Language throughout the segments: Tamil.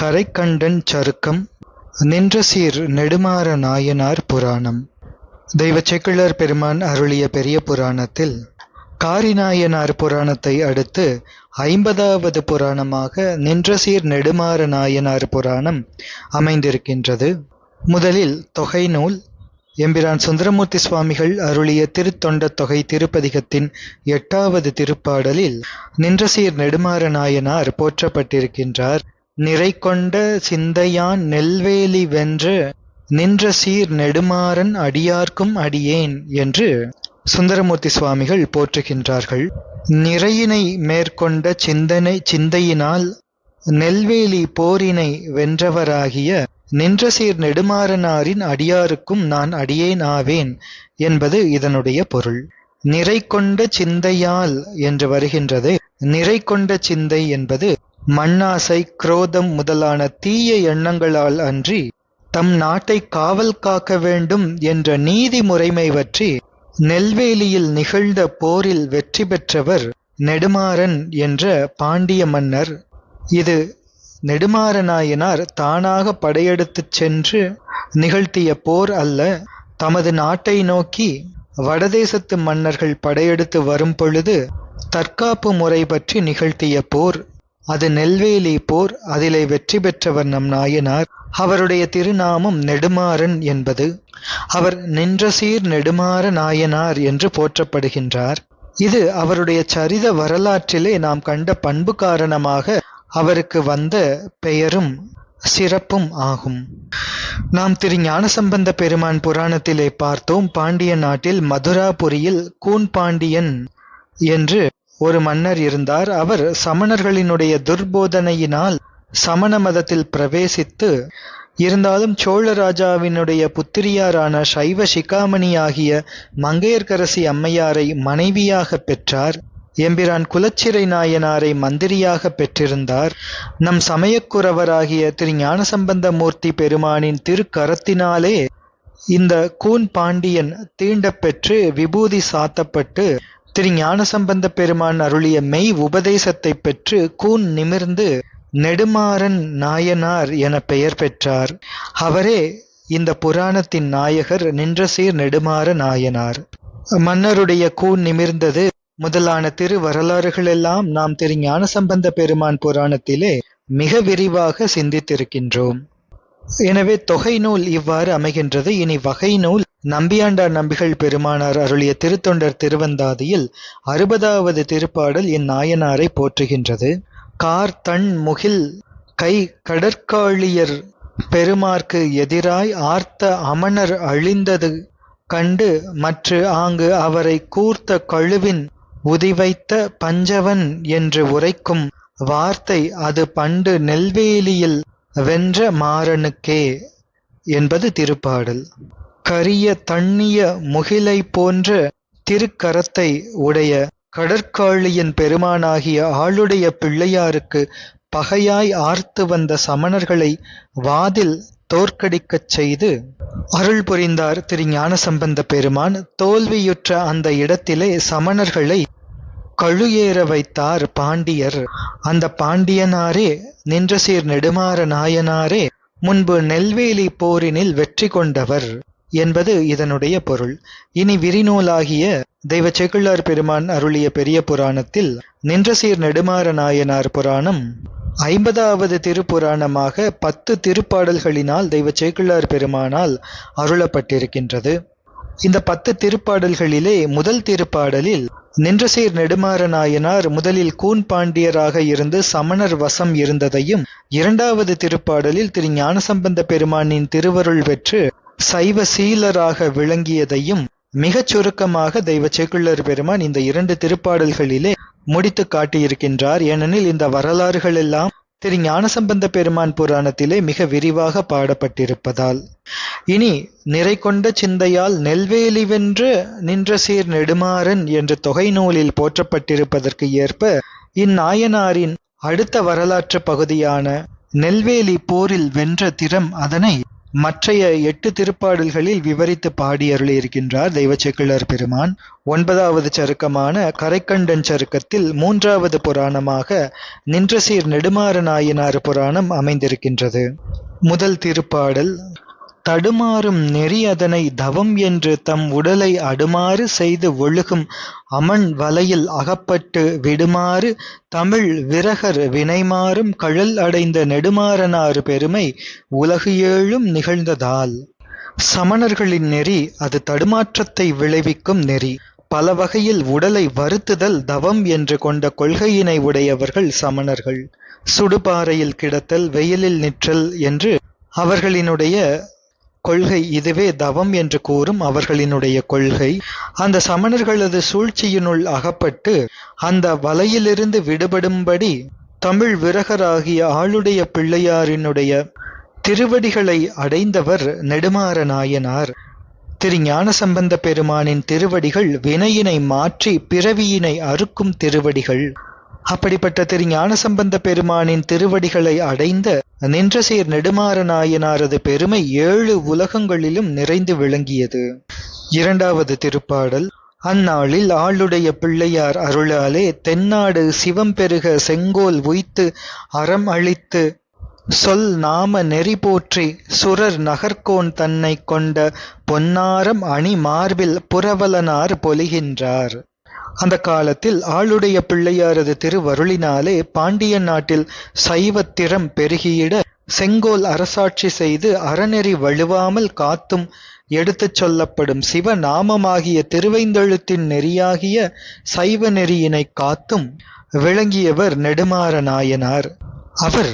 கரைக்கண்டன் சருக்கம் நின்ற சீர் நெடுமாற நாயனார் புராணம். தெய்வ சேக்கிழார் பெருமான் அருளிய பெரிய புராணத்தில் காரிநாயனார் புராணத்தை அடுத்து 50வது புராணமாக நின்ற சீர் நெடுமாற நாயனார் புராணம் அமைந்திருக்கின்றது. முதலில் தொகை நூல் எம்பிரான் சுந்தரமூர்த்தி சுவாமிகள் அருளிய திருத்தொண்ட தொகை திருப்பதிகத்தின் 8வது திருப்பாடலில் நின்றசீர் நெடுமாற நாயனார் போற்றப்பட்டிருக்கின்றார். நிறை கொண்ட சிந்தையான் நெல்வேலி வென்ற நின்ற சீர் நெடுமாறன் அடியார்க்கும் அடியேன் என்று சுந்தரமூர்த்தி சுவாமிகள் போற்றுகின்றார்கள். நிறையினை மேற்கொண்ட சிந்தையினால் நெல்வேலி போரினை வென்றவராகிய நின்ற சீர் நெடுமாறனாரின் அடியாருக்கும் நான் அடியேன் ஆவேன் என்பது இதனுடைய பொருள். நிறை கொண்ட சிந்தையால் என்று வருகின்றது. நிறை கொண்ட சிந்தை என்பது மண்ணாசை, குரோதம் முதலான தீய எண்ணங்களால் அன்றி தம் நாட்டை காவல் காக்க வேண்டும் என்ற நீதி முறைமை பற்றி நெல்வேலியில் நிகழ்ந்த போரில் வெற்றி பெற்றவர் நெடுமாறன் என்ற பாண்டிய மன்னர். இது நெடுமாற நாயனார் தானாக படையெடுத்துச் சென்று நிகழ்த்திய போர் அல்ல. தமது நாட்டை நோக்கி வடதேசத்து மன்னர்கள் படையெடுத்து வரும் பொழுது தற்காப்பு முறை பற்றி நிகழ்த்திய போர். அது நெல்வேலி போர். அதிலே வெற்றி பெற்றவர் நம் நாயனார். அவருடைய திருநாமம் நெடுமாறன் என்பது. அவர் நின்ற சீர் நெடுமாற நாயனார் என்று போற்றப்படுகின்றார். இது அவருடைய சரித வரலாற்றிலே நாம் கண்ட பண்பு காரணமாக அவருக்கு வந்த பெயரும் சிறப்பும் ஆகும். நாம் திரு ஞானசம்பந்த பெருமான் புராணத்திலே பார்த்தோம். பாண்டிய நாட்டில் மதுராபுரியில் கூன் பாண்டியன் என்று ஒரு மன்னர் இருந்தார். அவர் சமணர்களினுடைய துர்போதனையினால் சமண மதத்தில் பிரவேசித்து இருந்தாலும் சோழ ராஜாவினுடைய புத்திரியாரான சைவ சிகாமணி ஆகிய மங்கையர்க்கரசி அம்மையாரை மனைவியாக பெற்றார். எம்பிரான் குலச்சிறை நாயனாரை மந்திரியாக பெற்றிருந்தார். நம் சமயக்குறவராகிய திரு ஞானசம்பந்த மூர்த்தி பெருமானின் திருக்கரத்தினாலே இந்த கூன் பாண்டியன் தீண்டப்பெற்று விபூதி சாத்தப்பட்டு திரு ஞானசம்பந்த பெருமான் அருளிய மெய் உபதேசத்தை பெற்று கூன் நிமிர்ந்து நெடுமாறன் நாயனார் என பெயர் பெற்றார். அவரே இந்த புராணத்தின் நாயகர் நின்ற சீர் நெடுமாற நாயனார். மன்னருடைய கூன் நிமிர்ந்தது முதலான திரு வரலாறுகளெல்லாம் நாம் திரு ஞானசம்பந்த பெருமான் புராணத்திலே மிக விரிவாக சிந்தித்திருக்கின்றோம். எனவே தொகை நூல் இவ்வாறு அமைகின்றது. இனி வகை நூல் நம்பியாண்டார் நம்பிகள் பெருமானார் அருளிய திருத்தொண்டர் திருவந்தாதியில் 60வது திருப்பாடல் இந்நாயனாரை போற்றுகின்றது. கார் தன் முகில் கை கடற்காளியர் பெருமார்க்கு எதிராய் ஆர்த்த அமணர் அழிந்தது கண்டு மற்று ஆங்கு அவரை கூர்த்த கழுவின் உதிவைத்த பஞ்சவன் என்று உரைக்கும் வார்த்தை அது பண்டு நெல்வேலியில் வென்ற மாறனுக்கே என்பது திருப்பாடல். கரிய தண்ணிய முகிலை போன்ற திருக்கரத்தை உடைய கடற்காளியின் பெருமானாகிய ஆளுடைய பிள்ளையாருக்கு பகையாய் ஆர்த்து வந்த சமணர்களை வாதில் தோற்கடிக்கச் செய்து அருள் புரிந்தார் திரு ஞானசம்பந்த பெருமான். தோல்வியுற்ற அந்த இடத்திலே சமணர்களை கழுஏற வைத்தார் பாண்டியர். அந்த பாண்டியனாரே நின்ற சீர் நெடுமாற நாயனாரே முன்பு நெல்வேலி போரினில் வெற்றி கொண்டவர் என்பது இதனுடைய பொருள். இனி விரிநூலாகிய தெய்வ சேக்கிழார் பெருமான் அருளிய பெரிய புராணத்தில் நின்ற சீர் நெடுமாற நாயனார் புராணம் 50வது திருப்புராணமாக 10 திருப்பாடல்களினால் தெய்வ சேக்கிழார் பெருமானால் அருளப்பட்டிருக்கின்றது. இந்த 10 திருப்பாடல்களிலே முதல் திருப்பாடலில் நின்ற சீர் நெடுமாற நாயனார் முதலில் கூன் பாண்டியராக இருந்து சமணர் வசம் இருந்ததையும், 2வது திருப்பாடலில் திரு ஞானசம்பந்த பெருமானின் திருவருள் பெற்று சைவ சீலராக விளங்கியதையும் மிகச் சுருக்கமாக தெய்வ சேக்கிழார் பெருமான் இந்த 2 திருப்பாடல்களிலே முடித்து காட்டியிருக்கின்றார். ஏனெனில் இந்த வரலாறுகள் எல்லாம் திரு ஞானசம்பந்த பெருமான் புராணத்திலே மிக விரிவாக பாடப்பட்டிருப்பதால். இனி நிறை கொண்ட சிந்தையால் நெல்வேலி வென்ற நின்ற சீர் நெடுமாறன் என்று தொகை நூலில் போற்றப்பட்டிருப்பதற்கு ஏற்ப இந்நாயனாரின் அடுத்த வரலாற்று பகுதியான நெல்வேலி போரில் வென்ற திறம் அதனை மற்றைய 8 திருப்பாடல்களில் விவரித்து பாடி அருளியிருக்கின்றார் தெய்வ சேக்கிழார் பெருமான். 9வது சருக்கமான கரைக்கண்டன் சருக்கத்தில் 3வது புராணமாக நின்றசீர் நெடுமாற நாயனார் புராணம் அமைந்திருக்கின்றது. முதல் திருப்பாடல். தடுமாறும் நெறி அதனை தவம் என்று தம் உடலை அடுமாறு செய்து ஒழுகும் அமன் வலையில் அகப்பட்டு விடுமாறு தமிழ் விரகர் வினைமாறும் கழல் அடைந்த நெடுமாறனார் பெருமை உலகு ஏழும் நிகழ்ந்ததால். சமணர்களின் நெறி அது தடுமாற்றத்தை விளைவிக்கும் நெறி. பல வகையில் உடலை வருத்துதல் தவம் என்று கொண்ட கொள்கையினை உடையவர்கள் சமணர்கள். சுடுபாறையில் கிடத்தல், வெயிலில் நிற்றல் என்று அவர்களினுடைய கொள்கை. இதுவே தவம் என்று கூறும் அவர்களினுடைய கொள்கை. அந்த சமணர்களது சூழ்ச்சியினுள் அகப்பட்டு அந்த வலையிலிருந்து விடுபடும்படி தமிழ் விரகராகிய ஆளுடைய பிள்ளையாரினுடைய திருவடிகளை அடைந்தவர் நெடுமாற நாயனார். திரு ஞானசம்பந்த பெருமானின் திருவடிகள் வினையினை மாற்றி பிறவியினை அறுக்கும் திருவடிகள். அப்படிப்பட்ட திரு ஞானசம்பந்த பெருமானின் திருவடிகளை அடைந்த நின்றசீர் நெடுமாற நாயனாரது பெருமை 7 உலகங்களிலும் நிறைந்து விளங்கியது. 2வது திருப்பாடல். அந்நாளில் ஆளுடைய பிள்ளையார் அருளாலே தென்னாடு சிவம் பெருக செங்கோல் உய்த்து அறம் அழித்து சொல் நாம நெறி போற்றி சுரர் நகர்கோன் தன்னை கொண்ட பொன்னாரம் அணி மார்பில் புரவலனார் பொலிகின்றார். அந்த காலத்தில் ஆளுடைய பிள்ளையாரது திருவருளினாலே பாண்டிய நாட்டில் சைவத்திறம் பெருகியிட செங்கோல் அரசாட்சி செய்து அறநெறி வழுவாமல் காத்தும் எடுத்துச் சொல்லப்படும் சிவநாமமாகிய திருவைந்தெழுத்தின் நெறியாகிய சைவ நெறியினை காத்தும் விளங்கியவர் நெடுமாற நாயனார். அவர்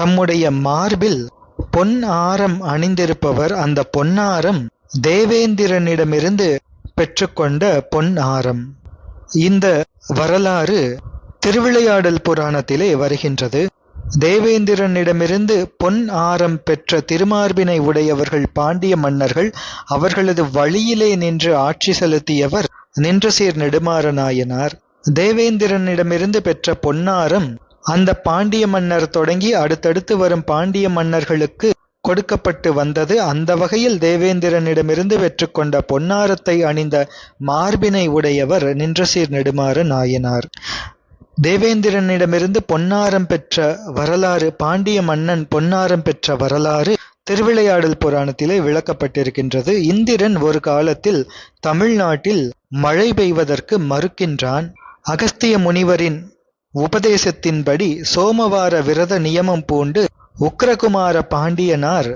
தம்முடைய மார்பில் பொன் ஆரம் அணிந்திருப்பவர். அந்த பொன்னாரம் தேவேந்திரனிடமிருந்து பெற்றுக்கொண்ட பொன் ஆரம். இந்த வரலாறு திருவிளையாடல் புராணத்திலே வருகின்றது. தேவேந்திரனிடமிருந்து பொன் ஆரம் பெற்ற திருமார்பினை உடையவர்கள் பாண்டிய மன்னர்கள். அவர்களது வழியிலே நின்று ஆட்சி செலுத்தியவர் நின்றசீர் நெடுமாற நாயனார். தேவேந்திரனிடமிருந்து பெற்ற பொன்னாரம் அந்த பாண்டிய மன்னர் தொடங்கி அடுத்தடுத்து வரும் பாண்டிய மன்னர்களுக்கு கொடுக்கப்பட்டு வந்தது. அந்த வகையில் தேவேந்திரனிடமிருந்து பெற்றுக்கொண்ட பொன்னாரத்தை அணிந்த மார்பினை உடையவர் நின்றசீர் நெடுமாற நாயனார். தேவேந்திரனிடமிருந்து பொன்னாரம் பெற்ற வரலாறு, பாண்டிய மன்னன் பொன்னாரம் பெற்ற வரலாறு திருவிளையாடல் புராணத்திலே விளக்கப்பட்டிருக்கின்றது. இந்திரன் ஒரு காலத்தில் தமிழ்நாட்டில் மழை பெய்வதற்கு மறுக்கின்றான். அகஸ்திய முனிவரின் உபதேசத்தின்படி சோமவார விரத நியமம் பூண்டு உக்கிரகுமார பாண்டியனார்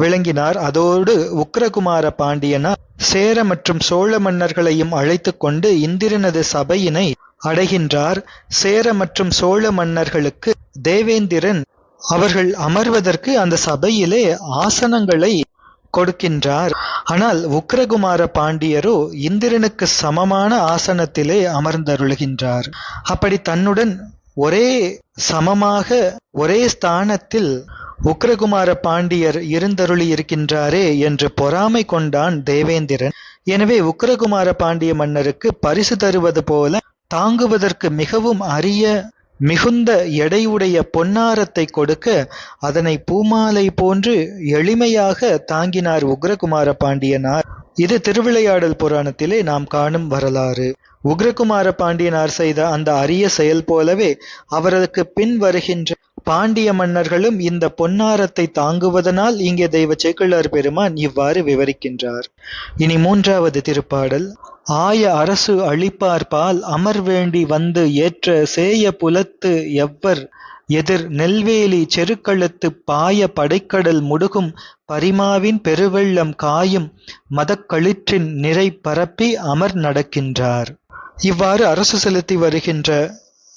விளங்கினார். அதோடு உக்கிரகுமார பாண்டியனார் சேர மற்றும் சோழ மன்னர்களையும் அழைத்து கொண்டு இந்திரனது சபையினை அடைகின்றார். சேர மற்றும் சோழ மன்னர்களுக்கு தேவேந்திரன் அவர்கள் அமர்வதற்கு அந்த சபையிலே ஆசனங்களை கொடுக்கின்றார். ஆனால் உக்கிரகுமார பாண்டியரோ இந்திரனுக்கு சமமான ஆசனத்திலே அமர்ந்தருளுகின்றார். அப்படி தன்னுடன் ஒரே சமமாக ஒரே ஸ்தானத்தில் உக்கிரகுமார பாண்டியர் இருந்தருளி இருக்கின்றாரே என்று பொறாமை கொண்டான் தேவேந்திரன். எனவே உக்கிரகுமார பாண்டிய மன்னருக்கு பரிசு தருவது போல தாங்குவதற்கு மிகவும் அரிய மிகுந்த எடையுடைய பொன்னாரத்தை கொடுக்க அதனை பூமாலை போன்று எளிமையாக தாங்கினார் உக்கிரகுமார பாண்டியனார். இது திருவிளையாடல் புராணத்திலே நாம் காணும் வரலாறு. உக்கிரகுமார பாண்டியனார் செய்த அந்த அரிய செயல் போலவே அவருக்கு பின் வருகின்ற பாண்டிய மன்னர்களும் இந்த பொன்னாரத்தை தாங்குவதனால் இங்கே தெய்வ சேக்கிழார் பெருமான் இவ்வாறு விவரிக்கின்றார். இனி 3வது திருப்பாடல். ஆய அரசு அளிப்பார் பால் அமர் வேண்டி வந்து ஏற்ற சேய புலத்து எவ்வர் எதிர் நெல்வேலி செருக்களத்து பாய படைக்கடல் முடுகும் பரிமாவின் பெருவெள்ளம் காயும் மதக்களிற்றின் நிறை பரப்பி அமர் நடக்கின்றார். இவ்வாறு அரசு செலுத்தி வருகின்ற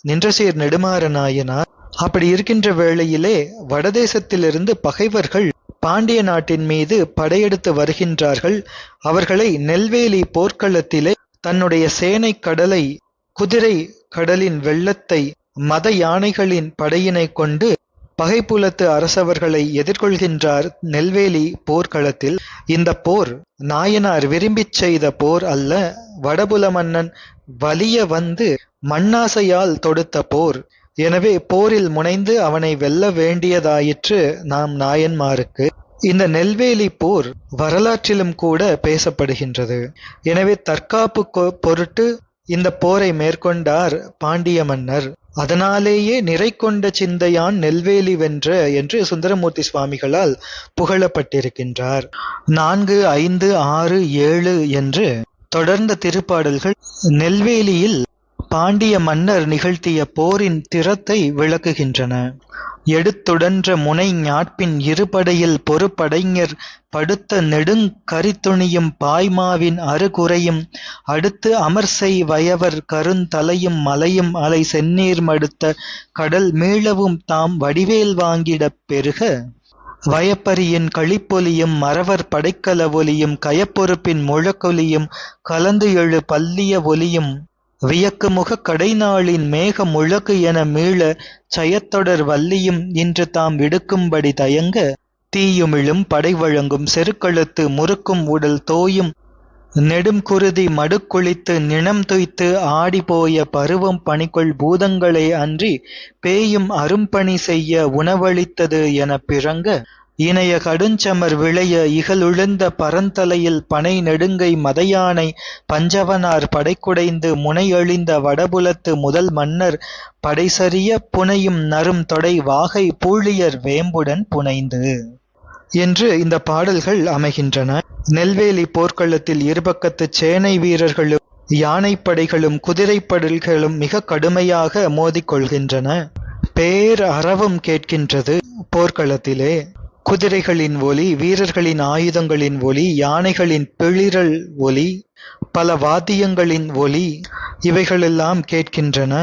நின்றசீர் நெடுமாற நாயனார் அப்படி இருக்கின்ற வேளையிலே வடதேசத்திலிருந்து பகைவர்கள் பாண்டிய நாட்டின் மீது படையெடுத்து வருகின்றார்கள். அவர்களை நெல்வேலி போர்க்களத்திலே தன்னுடைய சேனை கடலை, குதிரை கடலின் வெள்ளத்தை, மத யானைகளின் படையினை கொண்டு பகைப்புலத்து அரசவர்களை எதிர்கொள்கின்றார் நெல்வேலி போர்க்களத்தில். இந்த போர் நாயனார் விரும்பிச் செய்த போர் அல்ல. வடபுல மன்னன் வலிய வந்து மண்ணாசையால் தொடுத்த போர். எனவே போரில் முனைந்து அவனை வெல்ல வேண்டியதாயிற்று நாம் நாயன்மாருக்கு. இந்த நெல்வேலி போர் வரலாற்றிலும் கூட பேசப்படுகின்றது. எனவே தற்காப்பு பொருட்டு இந்த போரை மேற்கொண்டார் பாண்டிய மன்னர். அதனாலேயே நிறை கொண்ட சிந்தையான் நெல்வேலி வென்ற என்று சுந்தரமூர்த்தி சுவாமிகளால் புகழப்பட்டிருக்கின்றார். 4, 5, 6, 7 என்று தொடர்ந்த திருப்பாடல்கள் நெல்வேலியில் பாண்டிய மன்னர் நிகழ்த்திய போரின் திறத்தை விளக்குகின்றன. எடுத்துடன்ற முனை ஞாட்பின் இருபடையில் பொறுப்படைஞர் படுத்த நெடுங் கரித்துணியும் பாய்மாவின் அருகுறையும் அடுத்து அமர்செய் வயவர் கருந்தலையும் மலையும் அலை செந்நீர் மடுத்த கடல் மீளவும் தாம் வடிவேல் வாங்கிடப் பெருக வயப்பரியின் களிப்பொலியும் மறவர் படைக்கல ஒலியும் கயப்பொறுப்பின் முழக்கொலியும் கலந்து எழு பல்லிய ஒலியும் வியக்குமுக கடைநாளின் மேக முழக்கு என மீள சயத்தொடர் வல்லியும் இன்று தாம் விடுக்கும்படி தயங்க தீயுமிழும் படை வழங்கும் செருக்கழுத்து முறுக்கும் உடல் தோயும் நெடும் குருதி மடுக்குளித்து நிணம் துய்த்து ஆடி போய பருவம் பணிக்குள் பூதங்களே அன்றி பேயும் அரும்பணி செய்ய உணவளித்தது என பிறங்க இணைய கடுஞ்சமர் விளைய இகழுழுந்த பரந்தலையில் பனை நெடுங்கை மதையானை பஞ்சவனார் படைக்குடைந்து முனையழிந்த வடபுலத்து முதல் மன்னர் படைசரிய புனையும் நரும் தொடை வாகை பூழியர் வேம்புடன் புனைந்து என்று இந்த பாடல்கள் அமைகின்றன. நெல்வேலி போர்க்களத்தில் இருபக்கத்து சேனை வீரர்களும் யானைப்படைகளும் குதிரைப்படைகளும் மிக கடுமையாக மோதிக்கொள்கின்றன. பேர் அறவும் கேட்கின்றது போர்க்களத்திலே. குதிரைகளின் ஒலி, வீரர்களின் ஆயுதங்களின் ஒலி, யானைகளின் பிளிரல் ஒலி, பல வாத்தியங்களின் ஒலி இவைகளெல்லாம் கேட்கின்றன.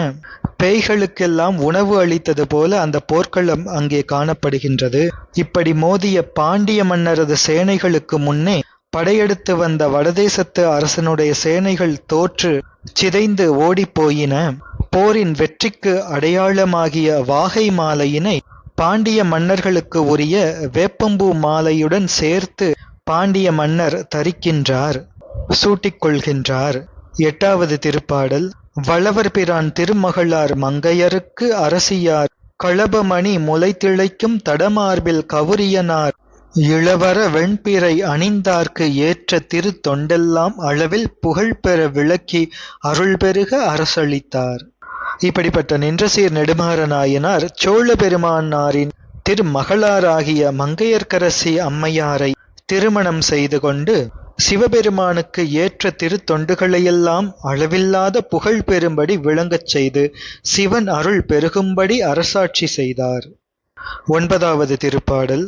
பேய்களுக்கெல்லாம் உணவு அளித்தது போல அந்த போர்க்களம் அங்கே காணப்படுகின்றது. இப்படி மோதிய பாண்டிய மன்னரது சேனைகளுக்கு முன்னே படையெடுத்து வந்த வடதேசத்து அரசனுடைய சேனைகள் தோற்று சிதைந்து ஓடிப்போயின. போரின் வெற்றிக்கு அடையாளமாகிய வாகை மாலையினை பாண்டிய மன்னர்களுக்கு உரிய வேப்பம்பூ மாலையுடன் சேர்த்து பாண்டிய மன்னர் தரிக்கின்றார், சூட்டிக்கொள்கின்றார். 8வது திருப்பாடல். வளவர் பிரான் திருமகளார் மங்கையருக்கு அரசியார் களபமணி முளைத்திளைக்கும் தடமார்பில் கவுரியனார் இளவர வெண்பிறை அணிந்தார்க்கு ஏற்ற திரு தொண்டெல்லாம் அளவில் புகழ்பெற விளக்கி அருள் பெருக அரசளித்தார். இப்படிப்பட்ட நின்றசீர் நெடுமாற நாயனார் சோழ பெருமானாரின் திருமகளாராகிய மங்கையர்க்கரசி அம்மையாரை திருமணம் செய்து கொண்டு சிவபெருமானுக்கு ஏற்ற திருத்தொண்டுகளையெல்லாம் அளவில்லாத புகழ் பெறும்படி விளங்கச் செய்து சிவன் அருள் பெருகும்படி அரசாட்சி செய்தார். 9வது திருப்பாடல்.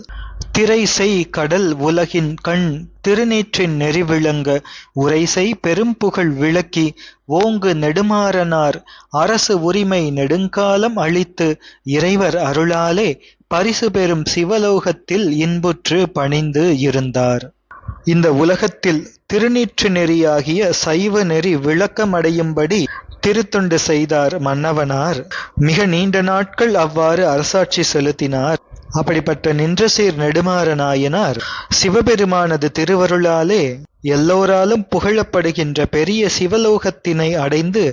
திரைசெய் கடல் உலகின் கண் திருநீற்றின் நெறி விளங்க உரைசெய் பெரும்புகழ் விளக்கி ஓங்கு நெடுமாறனார் அரசு உரிமை நெடுங்காலம் அளித்து இறைவர் அருளாலே பரிசு பெறும் சிவலோகத்தில் இன்புற்று பணிந்து இருந்தார். இந்த உலகத்தில் திருநீற்று நெறியாகிய சைவ நெறி விளக்கமடையும்படி திருத்தொண்டு செய்தார் மன்னவனார். மிக நீண்ட நாட்கள் அவ்வாறு அரசாட்சி செலுத்தினார். அப்படிப்பட்ட நின்றசீர் நெடுமாற நாயனார் சிவபெருமானது திருவருளாலே எல்லோராலும் புகழப்படுகின்ற பெரிய சிவலோகத்தினை அடைந்து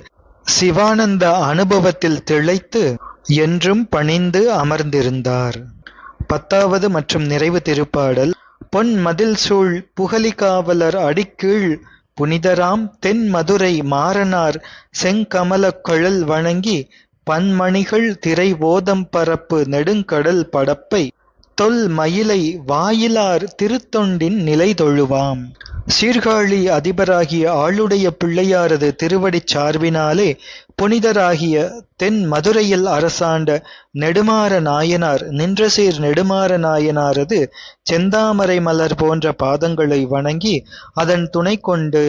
சிவானந்த அனுபவத்தில் திளைத்து என்றும் பணிந்து அமர்ந்திருந்தார். 10வது மற்றும் நிறைவு திருப்பாடல். பொன் மதில் சூழ் புகலி காவலர் அடிக்கீழ் புனிதராம் தென் மதுரை மாறனார் செங்கமல கழல் வணங்கி பன்மணிகள் திரை ஓதம் பரப்பு நெடுங்கடல் படப்பை தொல் மயிலை வாயிலார் திருத்தொண்டின் நிலை தொழுவாம். சீர்காழி அதிபராகிய ஆளுடைய பிள்ளையாரது திருவடிச் சார்பினாலே புனிதராகிய தென் மதுரையில் அரசாண்ட நெடுமாற நாயனார் நின்றசீர் நெடுமாற நாயனாரது செந்தாமரை மலர் போன்ற பாதங்களை வணங்கி அதன் துணை கொண்டு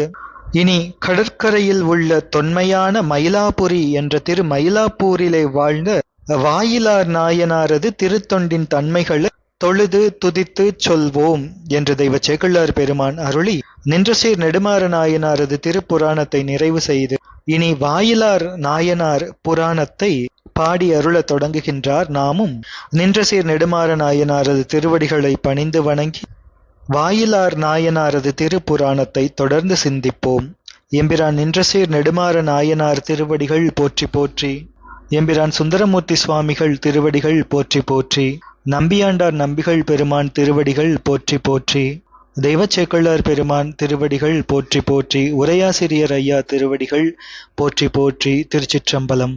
இனி கடற்கரையில் உள்ள தொன்மையான மயிலாபுரி என்ற திரு மயிலாப்பூரிலே வாழ்ந்த வாயிலார் நாயனாரது திருத்தொண்டின் தன்மைகளை தொழுது துதித்து சொல்வோம் என்று தெய்வ சேக்கிழார் பெருமான் அருளி நின்றசீர் நெடுமாற நாயனாரது திருப்புராணத்தை நிறைவு செய்து இனி வாயிலார் நாயனார் புராணத்தை பாடி அருளத் தொடங்குகின்றார். நாமும் நின்றசீர் நெடுமாற நாயனாரது திருவடிகளை பணிந்து வணங்கி வாயிலார் நாயனாரது திருப்புராணத்தை தொடர்ந்து சிந்திப்போம். எம்பிரான் நின்றசீர் நெடுமாற நாயனார் திருவடிகள் போற்றி போற்றி. எம்பிரான் சுந்தரமூர்த்தி சுவாமிகள் திருவடிகள் போற்றி போற்றி. நம்பியாண்டார் நம்பிகள் பெருமான் திருவடிகள் போற்றி போற்றி. தெய்வச்சேக்கிழார் பெருமான் திருவடிகள் போற்றி போற்றி. உரையாசிரியர் ஐயா திருவடிகள் போற்றி போற்றி. திருச்சிற்றம்பலம்.